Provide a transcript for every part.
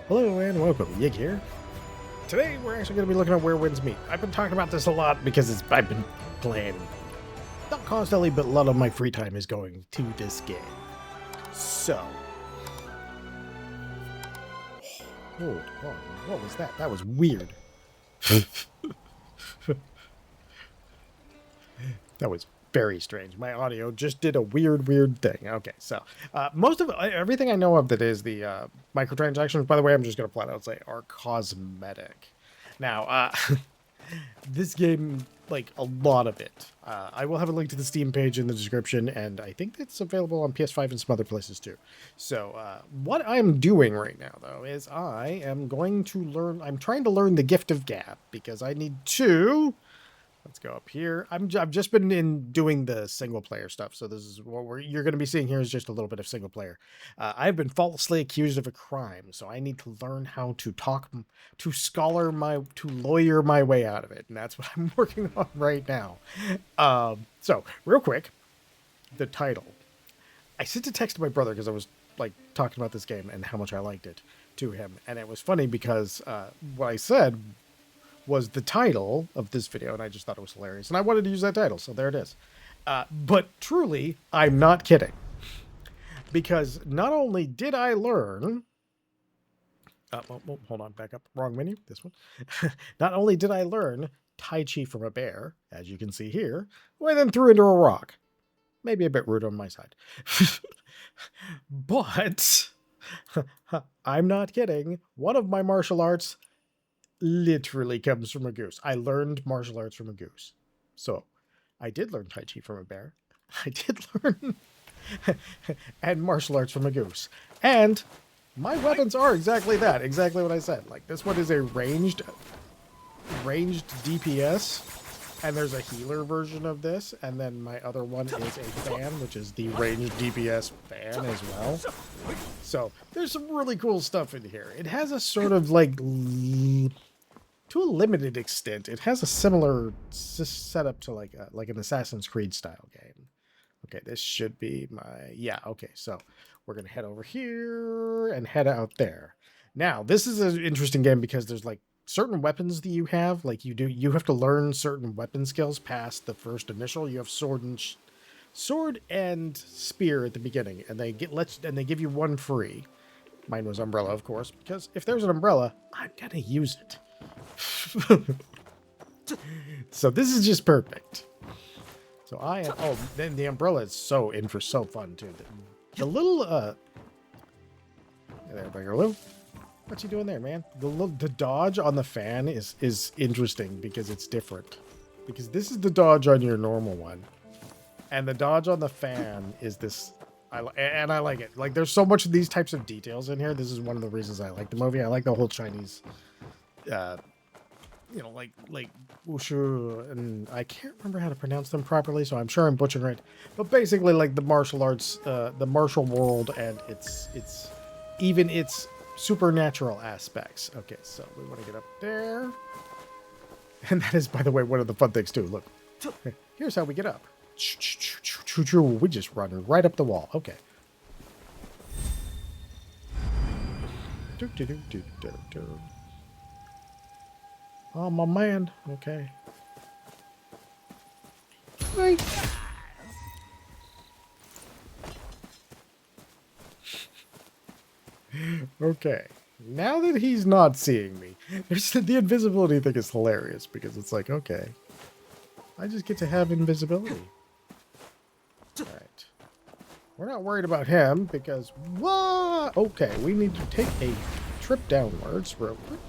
Hello and welcome, Yig here. Today we're actually going to be looking at where winds meet. I've been talking about this a lot because I've been playing, not constantly, but a lot of my free time is going to this game. So, hold on, what was that? That was weird. That was very strange. My audio just did a weird thing. Okay, so most of everything I know of that is the microtransactions, by the way, I'm just going to flat out say are cosmetic. Now, this game, like a lot of it, I will have a link to the Steam page in the description, and I think it's available on PS5 and some other places too. So what I'm doing right now, though, is I am going to learn, I'm trying to learn the Gift of Gab, because I need to... Let's go up here. I've just been doing the single player stuff, so this is what you're going to be seeing here is just a little bit of single player. I've been falsely accused of a crime, so I need to learn how to to lawyer my way out of it, and that's what I'm working on right now. So real quick, the title. I sent a text to my brother because I was like talking about this game and how much I liked it to him, and it was funny because what I said was the title of this video, and I just thought it was hilarious. And I wanted to use that title, so there it is. But truly, I'm not kidding. Because not only did I learn... hold on, back up. Wrong menu, this one. Not only did I learn Tai Chi from a bear, as you can see here, I then threw into a rock. Maybe a bit rude on my side. But, I'm not kidding. One of my martial arts literally comes from a goose. I learned martial arts from a goose. So, I did learn Tai Chi from a bear. I did learn and martial arts from a goose. And my weapons are exactly that. Exactly what I said. Like, this one is a ranged DPS. And there's a healer version of this. And then my other one is a fan, which is the ranged DPS fan as well. So, there's some really cool stuff in here. It has a sort of like... To a limited extent, it has a similar setup to like an Assassin's Creed style game. Okay, this should be my... Yeah, okay, so we're going to head over here and head out there. Now, this is an interesting game because there's like certain weapons that you have. Like you have to learn certain weapon skills past the first initial. You have sword and spear at the beginning, and they give you one free. Mine was umbrella, of course, because if there's an umbrella, I'm going to use it. So this is just perfect. So I am... Oh, then the umbrella is so fun too. The little there, Bangaloo. What you doing there, man? The dodge on the fan is interesting because it's different. Because this is the dodge on your normal one, and the dodge on the fan is this. I like it. Like, there's so much of these types of details in here. This is one of the reasons I like the movie. I like the whole Chinese. You know, like Wuxia, and I can't remember how to pronounce them properly, so I'm sure I'm butchering it. But basically, like the martial arts, the martial world, and its supernatural aspects. Okay, so we want to get up there, and that is, by the way, one of the fun things too. Look, here's how we get up. We just run right up the wall. Okay. Oh, my man. Okay. Right. Okay. Now that he's not seeing me, the invisibility thing is hilarious because it's like, okay, I just get to have invisibility. Alright. We're not worried about him because, what? Okay, we need to take a trip downwards real quick.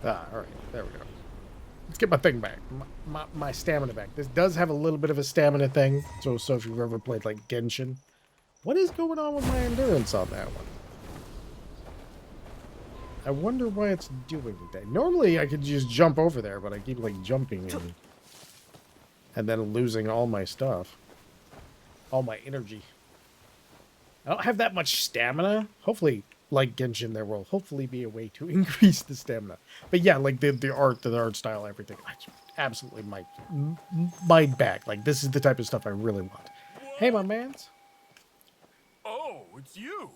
Alright, there we go. Let's get my thing back. My stamina back. This does have a little bit of a stamina thing. So if you've ever played like Genshin. What is going on with my endurance on that one? I wonder why it's doing that. Normally I could just jump over there, but I keep like jumping and then losing all my stuff. All my energy. I don't have that much stamina. Hopefully, like Genshin, there will hopefully be a way to increase the stamina. But yeah, like the art style, everything. I absolutely mind back. Like, this is the type of stuff I really want. Hey, my mans. Oh, it's you.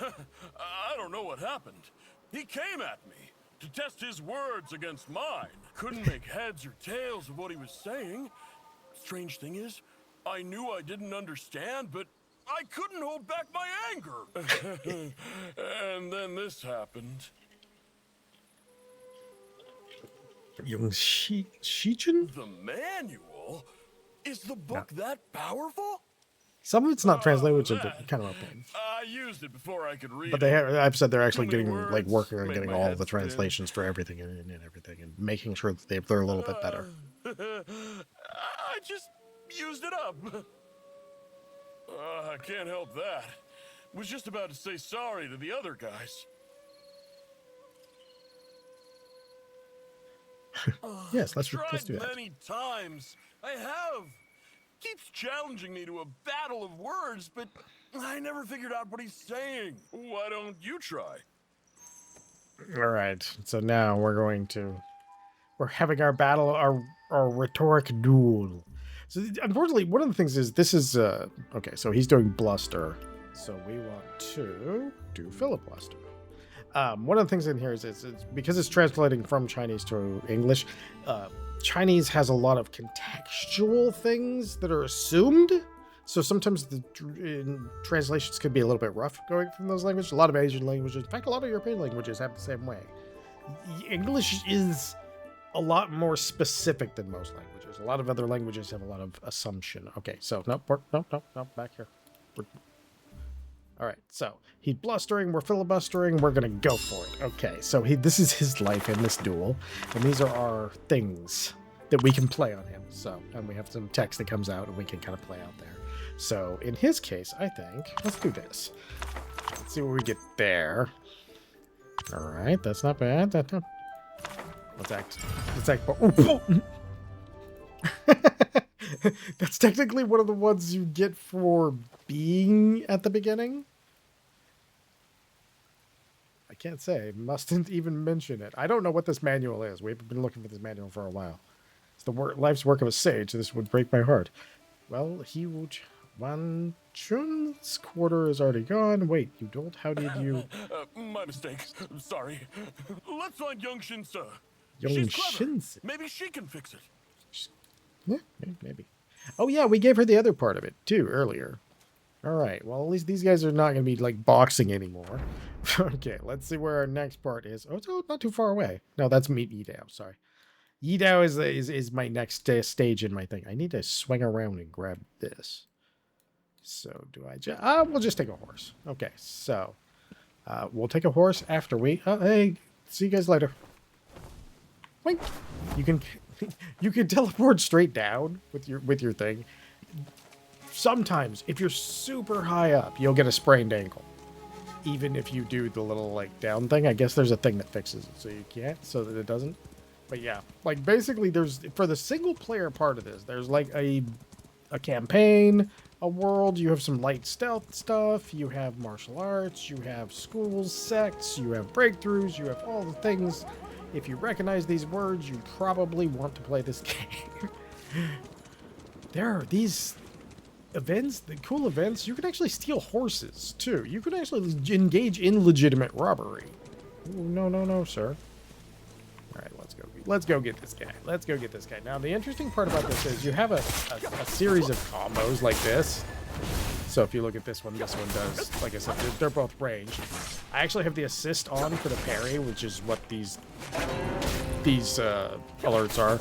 I don't know what happened. He came at me to test his words against mine. Couldn't make heads or tails of what he was saying. Strange thing is, I knew I didn't understand, but I couldn't hold back my anger. And then this happened. Young Shichin? The manual? Is the book that powerful? Some of it's not translated, which is That. kind of a pain. I used it before I could read But they have, I've said they're actually Too many getting like words working on make getting my all head the spin. translations for everything and everything, and making sure that they're a little bit better. I just used it up. I can't help that. Was just about to say sorry to the other guys. Yes, let's Tried do that. many times. I have. Keeps challenging me to a battle of words, but I never figured out what he's saying. Why don't you try? All right, so now we're having our battle, our rhetoric duel. So unfortunately, one of the things is this is okay. So he's doing bluster, so we want to do filibuster. One of the things in here is it's because it's translating from Chinese to English. Chinese has a lot of contextual things that are assumed. So sometimes the translations can be a little bit rough going from those languages. A lot of Asian languages, in fact, a lot of European languages have the same way. English is a lot more specific than most languages. A lot of other languages have a lot of assumption. Okay, so no, back here. All right, so he's blustering, we're filibustering, we're gonna go for it. Okay, so this is his life in this duel, and these are our things that we can play on him. So, and we have some text that comes out, and we can kind of play out there. So, in his case, I think let's do this. Let's see what we get there. All right, that's not bad. Let's act. Oh. That's technically one of the ones you get for being at the beginning. I can't say. Mustn't even mention it. I don't know what this manual is. We've been looking for this manual for a while. It's the life's work of a sage. This would break my heart. Well, Wan Chun's quarter is already gone. Wait, you don't? How did you... My mistake. I'm sorry. Let's find Young Shinsa. Young She's clever. Shinsa. Maybe she can fix it. Yeah, maybe. Oh, yeah, we gave her the other part of it, too, earlier. All right, well, at least these guys are not going to be, like, boxing anymore. Okay, let's see where our next part is. Oh, it's not too far away. No, that's Meet Yidao, sorry. Yidao is my next stage in my thing. I need to swing around and grab this. So, do I just... we'll just take a horse. Okay, so... we'll take a horse after we... hey, see you guys later. Wait, you can teleport straight down with your thing. Sometimes, if you're super high up, you'll get a sprained ankle. Even if you do the little, like, down thing. I guess there's a thing that fixes it, so you can't, so that it doesn't. But yeah, like, basically, there's, for the single-player part of this, there's, like, a campaign, a world, you have some light stealth stuff, you have martial arts, you have schools, sects, you have breakthroughs, you have all the things. If you recognize these words, you probably want to play this game. There are these events, the cool events. You can actually steal horses, too. You can actually engage in legitimate robbery. Ooh, no, sir. All right, let's go get this guy. Let's go get this guy. Now, the interesting part about this is you have a series of combos like this. So if you look at this one does, like I said, they're both ranged. I actually have the assist on for the parry, which is what these alerts are.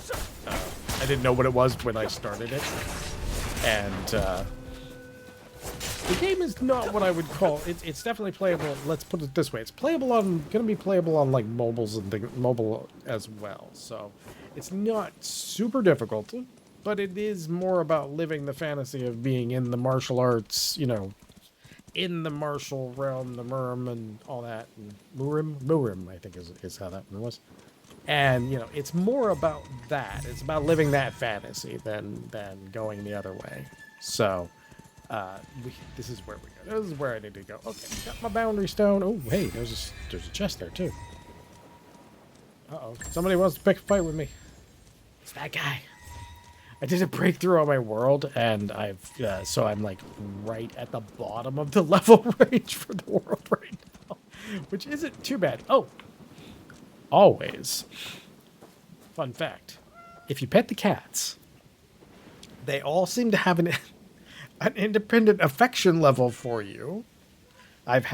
I didn't know what it was when I started it. And the game is not what I would call it's definitely playable. Let's put it this way: it's gonna be playable on like mobile as well. So it's not super difficult, but it is more about living the fantasy of being in the martial arts, you know, in the martial realm, the Murim and all that. And Murim, I think is how that one was. And, you know, it's more about that. It's about living that fantasy than going the other way. So, this is where we go. This is where I need to go. Okay, got my boundary stone. Oh, hey, there's a chest there, too. Uh-oh. Somebody wants to pick a fight with me. It's that guy. I did a breakthrough on my world, and so I'm, like, right at the bottom of the level range for the world right which isn't too bad. Oh, always. Fun fact. If you pet the cats, they all seem to have an independent affection level for you. I've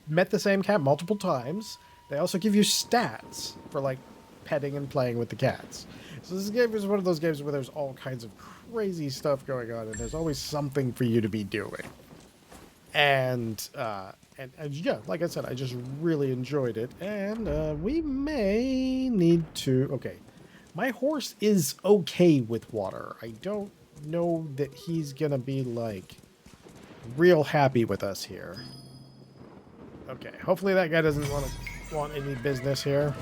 met the same cat multiple times. They also give you stats for like petting and playing with the cats. So this game is one of those games where there's all kinds of crazy stuff going on, and there's always something for you to be doing. And yeah, like I said, I just really enjoyed it. And we may need to... Okay, my horse is okay with water. I don't know that he's gonna be like real happy with us here. Okay, hopefully that guy doesn't want any business here,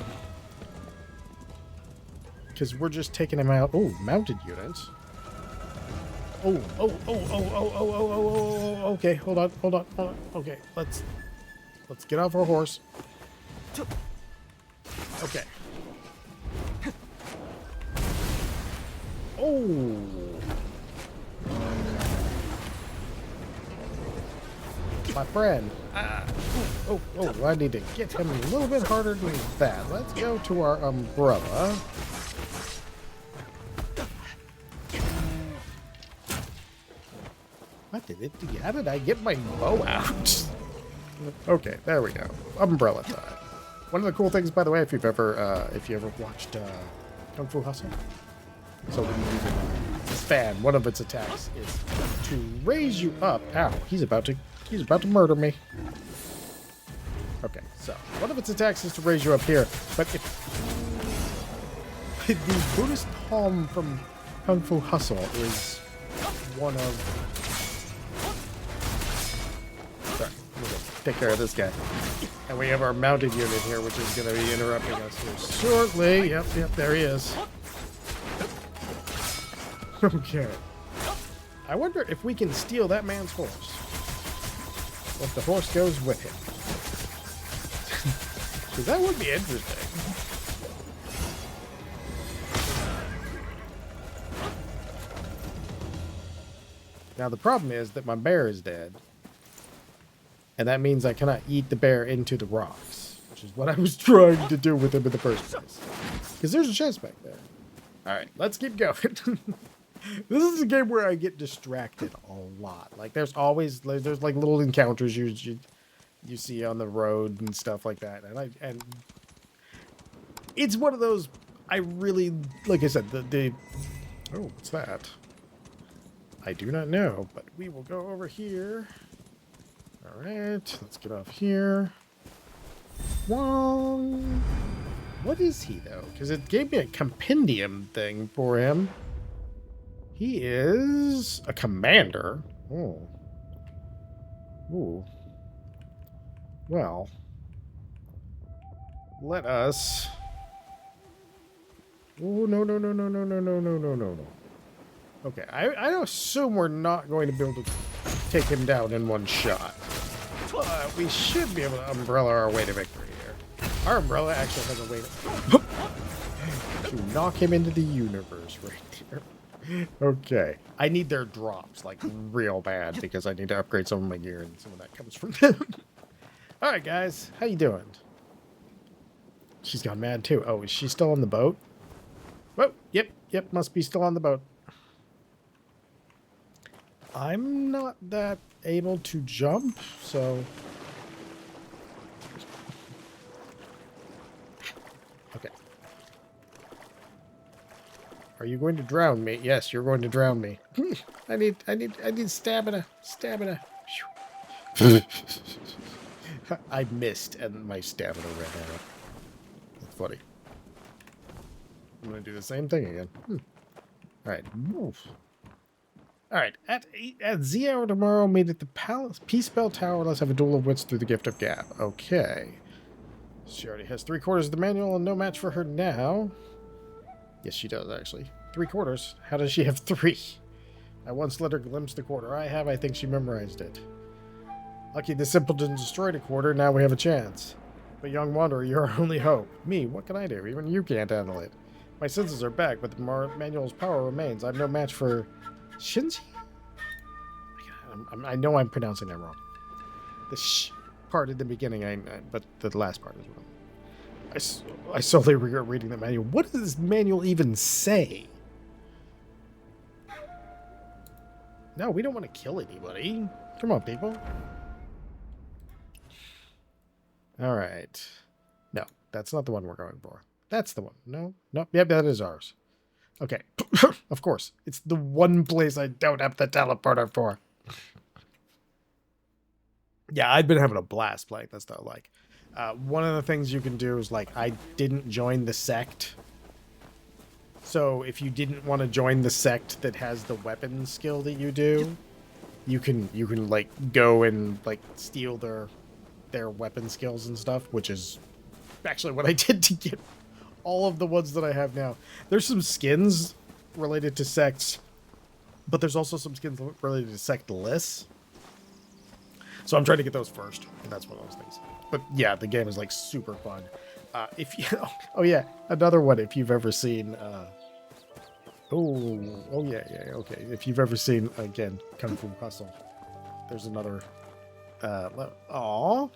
because we're just taking him out. Oh, mounted units. Oh. Okay, hold on. Okay, let's get off our horse. Okay. Oh. My friend. Oh, I need to get him a little bit harder than that. Let's go to our umbrella. What did it do? How did I get my bow out? Okay, there we go. Umbrella time. One of the cool things, by the way, if you ever watched Kung Fu Hustle, so when you use this fan, one of its attacks is to raise you up. Ow! He's about to murder me. Okay, so one of its attacks is to raise you up here, but if the Buddhist palm from Kung Fu Hustle is one of... Sorry, we're gonna take care of this guy. And we have our mounted unit here, which is going to be interrupting us here shortly. Yep, there he is. Okay. I wonder if we can steal that man's horse. Or if the horse goes with him. Because that would be interesting. Now the problem is that my bear is dead. And that means I cannot eat the bear into the rocks. Which is what I was trying to do with him in the first place. Because there's a chest back there. Alright, let's keep going. This is a game where I get distracted a lot. Like there's like little encounters you see on the road and stuff like that. And it's one of those I really, like I said, oh, what's that? I do not know, but we will go over here. All right, let's get off here. Wong. What is he though? Because it gave me a compendium thing for him. He is a commander. Oh. Ooh. Well. Let us... Oh, no. Okay, I assume we're not going to be able to take him down in one shot. But we should be able to umbrella our way to victory here. Our umbrella actually has a way to knock him into the universe right there. Okay. I need their drops, like, real bad, because I need to upgrade some of my gear, and some of that comes from them. Alright, guys. How you doing? She's gone mad, too. Oh, is she still on the boat? Oh, yep, must be still on the boat. I'm not that able to jump, so... Okay. Are you going to drown me? Yes, you're going to drown me. I need stamina. Stamina. I missed and my stamina ran out. That's funny. I'm going to do the same thing again. Alright, move. Alright, at Z hour tomorrow, meet at the Peace Bell Tower. Let's have a duel of wits through the Gift of Gab. Okay. She already has 3/4 of the manual and no match for her now. Yes, she does, actually. 3/4? How does she have 3? I once let her glimpse the quarter I have. I think she memorized it. Lucky the simpleton destroyed a quarter. Now we have a chance. But young wanderer, you're our only hope. Me, what can I do? Even you can't handle it. My senses are back, but the manual's power remains. I'm no match for... Shinji? I know I'm pronouncing that wrong. The part at the beginning, but the last part as well. I solely regret reading the manual. What does this manual even say? No, we don't want to kill anybody. Come on, people. All right. No, that's not the one we're going for. That's the one. No, nope. Yep, that is ours. Okay. Of course. It's the one place I don't have the teleporter for. Yeah, I've been having a blast playing this though. Like, one of the things you can do is like, I didn't join the sect. So if you didn't want to join the sect that has the weapon skill that you do, you can like go and like steal their weapon skills and stuff, which is actually what I did to get all of the ones that I have now. There's some skins related to sects, but there's also some skins related to sect lists. So I'm trying to get those first, and that's one of those things. But yeah, the game is like super fun. If you, oh yeah, another one. If you've ever seen, oh yeah, okay. If you've ever seen again Kung Fu Hustle, there's another. Aw,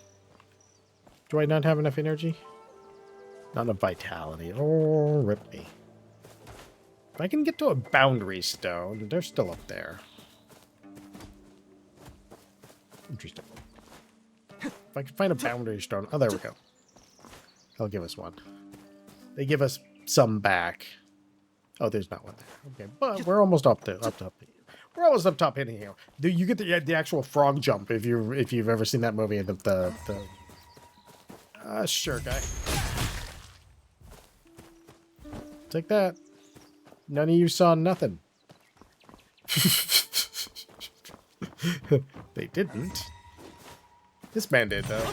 do I not have enough energy? Not enough vitality. Oh, rip me. If I can get to a boundary stone, they're still up there. Interesting. If I can find a boundary stone. Oh, there we go. They'll give us one. They give us some back. Oh, there's not one there. Okay, but we're almost up top. We're almost up top hitting here. Do you get the actual frog jump if you've ever seen that movie? Sure, guy. Take that. None of you saw nothing. They didn't. This man did, though.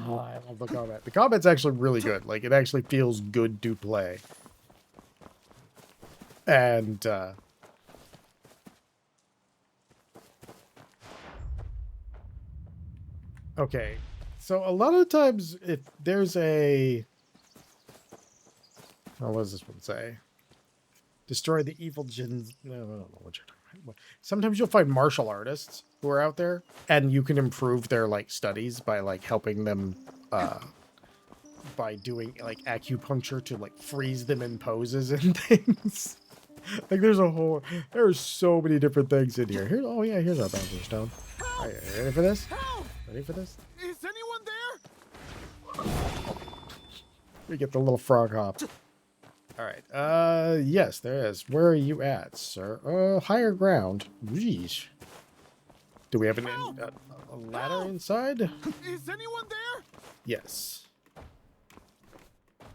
Oh, I love the combat. The combat's actually really good. Like, it actually feels good to play. And, okay, so a lot of times if there's a... Oh, what does this one say? Destroy the evil gens... No, I don't know what you're talking about. Sometimes you'll find martial artists who are out there, and you can improve their, like, studies by, like, helping them, by doing, like, acupuncture to, like, freeze them in poses and things. Like, there are so many different things in here. Oh yeah, here's our boundary stone. All right, ready for this? Ready for this? Is anyone there? We get the little frog hop. All right. Yes, there is. Where are you at, sir? Higher ground. Jeez. Do we have a ladder inside? Is anyone there? Yes.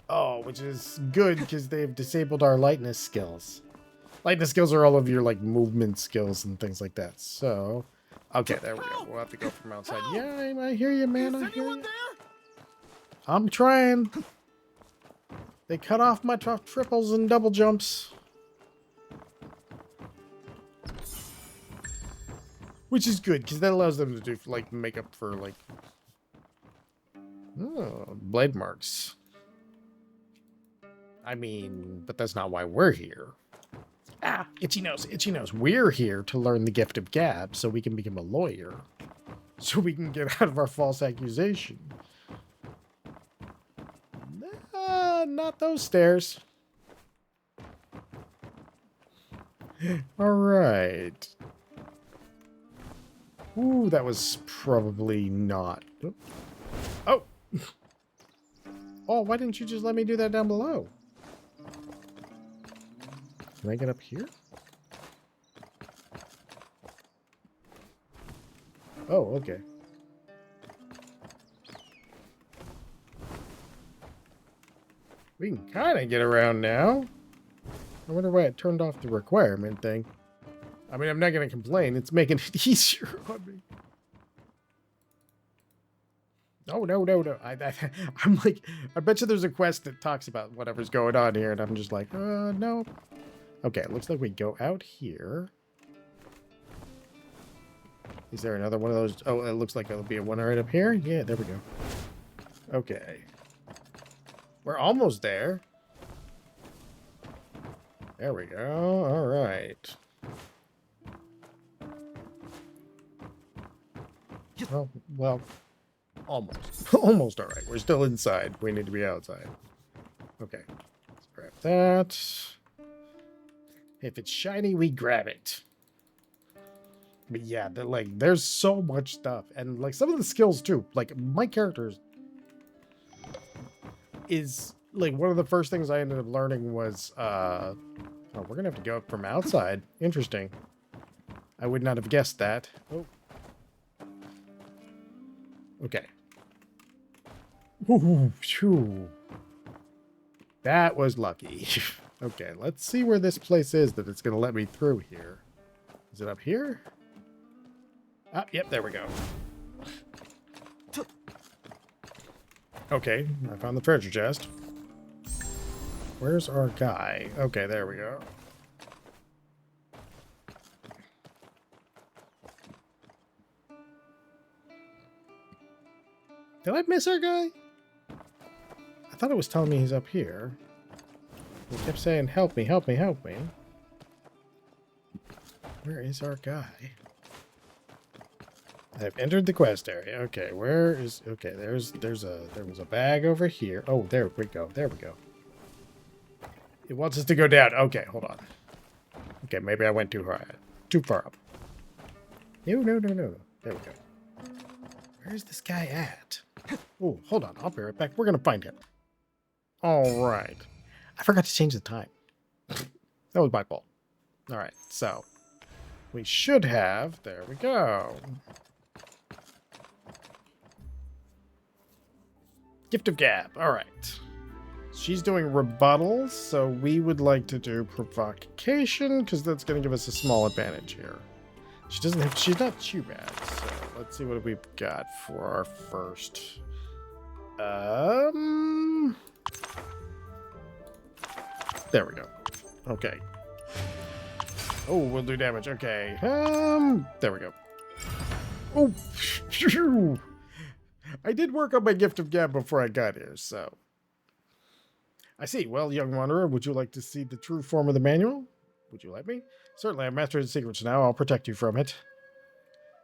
Oh, which is good because they've disabled our lightness skills. Lightness skills are all of your, like, movement skills and things like that. So, okay, there we go. We'll have to go from outside. Yeah, I hear you, man. I hear you. I'm trying. They cut off my triples and double jumps. Which is good, because that allows them to do, like, make up for, like... Oh, blade marks. I mean, but that's not why we're here. Ah, itchy nose, itchy nose. We're here to learn the gift of gab so we can become a lawyer. So we can get out of our false accusation. Not those stairs. Alright. Ooh, that was probably not... Oh! Oh, why didn't you just let me do that down below? Can I get up here? Oh, okay. We can kind of get around now. I wonder why it turned off the requirement thing. I mean, I'm not going to complain. It's making it easier on me. Oh, no. I'm like, I bet you there's a quest that talks about whatever's going on here, and I'm just like, no. Okay, it looks like we go out here. Is there another one of those? Oh, it looks like it'll be a one right up here. Yeah, there we go. Okay. We're almost there. There we go. All right. Well, almost. Almost all right. We're still inside. We need to be outside. Okay. Let's grab that. If it's shiny, we grab it. But yeah, there's so much stuff. And like some of the skills too. Like my character is like one of the first things I ended up learning was oh, we're gonna have to go up from outside. Interesting. I would not have guessed that. Oh. Okay. Ooh, phew. That was lucky. Okay, let's see where this place is that it's going to let me through here. Is it up here? Ah, yep, there we go. Okay, I found the treasure chest. Where's our guy? Okay, there we go. Did I miss our guy? I thought it was telling me he's up here. He kept saying, help me, help me, help me. Where is our guy? I've entered the quest area. Okay, where is... Okay, there was a bag over here. Oh, there we go. There we go. It wants us to go down. Okay, hold on. Okay, maybe I went too high. Too far up. No. There we go. Where's this guy at? Oh, hold on. I'll be right back. We're going to find him. All right. I forgot to change the time. That was my fault. All right, so we should have... There we go. Gift of Gab. All right. She's doing rebuttals, so we would like to do provocation because that's going to give us a small advantage here. She doesn't have... She's not too bad, so let's see what we've got for our first... There we go. Okay. Oh, we'll do damage. Okay. There we go. Oh, phew. I did work on my Gift of Gab before I got here, so. I see. Well, young wanderer, would you like to see the true form of the manual? Would you let me? Certainly, I've mastered its secrets now. I'll protect you from it.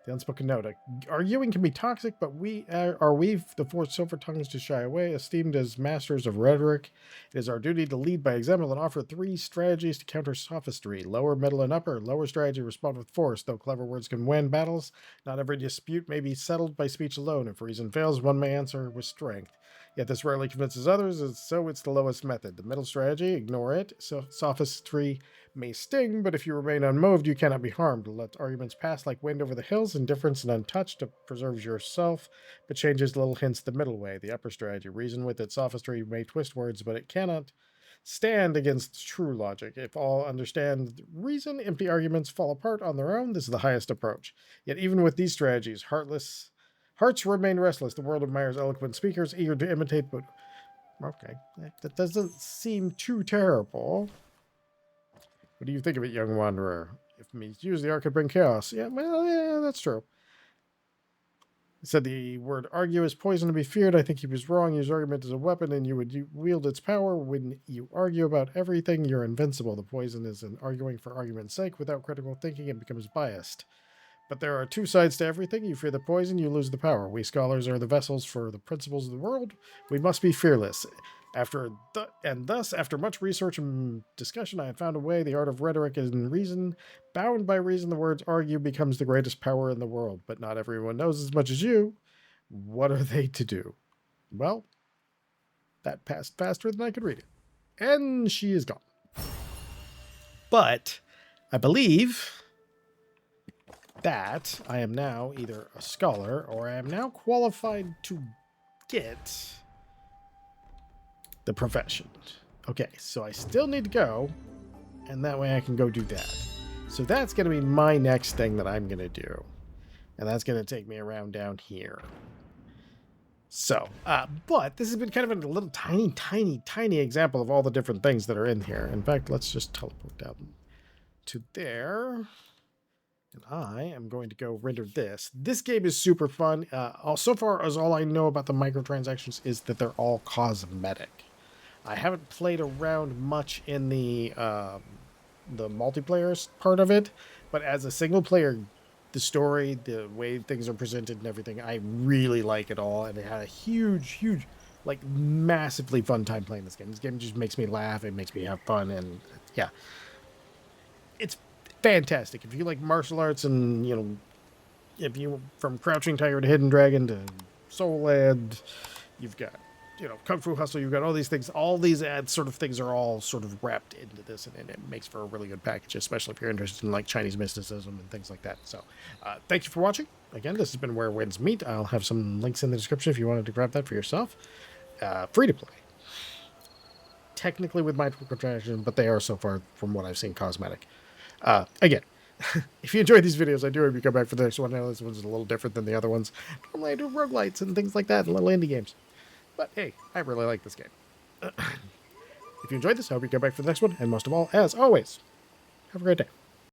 The unspoken note. Arguing can be toxic, but we, the four silver tongues, to shy away. Esteemed as masters of rhetoric, it is our duty to lead by example and offer 3 strategies to counter sophistry. Lower, middle, and upper. Lower strategy, respond with force. Though clever words can win battles, not every dispute may be settled by speech alone. If reason fails, one may answer with strength. Yet this rarely convinces others, and so it's the lowest method. The middle strategy, ignore it. So sophistry may sting, but if you remain unmoved, you cannot be harmed. Let arguments pass like wind over the hills, indifference and untouched preserves yourself, but changes little hints the middle way. The upper strategy, reason with it. Sophistry may twist words, but it cannot stand against true logic. If all understand reason, empty arguments fall apart on their own. This is the highest approach. Yet even with these strategies, hearts remain restless. The world admires eloquent speakers, eager to imitate, but... Okay, that doesn't seem too terrible. What do you think of it, young wanderer? If misused, the art could bring chaos. Yeah, well, yeah, that's true. He said the word argue is poison to be feared. I think he was wrong. Use argument as a weapon and you would wield its power. When you argue about everything, you're invincible. The poison is in arguing for argument's sake. Without critical thinking, it becomes biased. But there are 2 sides to everything. You fear the poison, you lose the power. We scholars are the vessels for the principles of the world. We must be fearless. Thus, after much research and discussion, I had found a way. The art of rhetoric is in reason. Bound by reason, the words argue becomes the greatest power in the world. But not everyone knows as much as you. What are they to do? Well, that passed faster than I could read it. And she is gone. But I believe that I am now either a scholar or I am now qualified to get the profession. Okay, so I still need to go, and that way I can go do that. So that's going to be my next thing that I'm going to do. And that's going to take me around down here. So, but this has been kind of a little tiny example of all the different things that are in here. In fact, let's just teleport down to there. And I am going to go render this. This game is super fun. So far as all I know about the microtransactions is that they're all cosmetic. I haven't played around much in the multiplayer part of it, but as a single player, the story, the way things are presented and everything, I really like it all. And it had a huge, like massively fun time playing this game. This game just makes me laugh. It makes me have fun. And yeah, it's fantastic. If you like martial arts and, if you from Crouching Tiger to Hidden Dragon to Soul Land, you've got, Kung Fu Hustle, you've got all these things. All these sort of things are all sort of wrapped into this, and it makes for a really good package, especially if you're interested in like Chinese mysticism and things like that. So, thank you for watching. Again, this has been Where Winds Meet. I'll have some links in the description if you wanted to grab that for yourself. Free to play. Technically with microtransactions, but they are so far, from what I've seen, cosmetic. Again, if you enjoy these videos, I do hope you come back for the next one. I know this one's a little different than the other ones. Normally I do roguelites and things like that and little indie games. But hey, I really like this game. If you enjoyed this, I hope you come back for the next one. And most of all, as always, have a great day.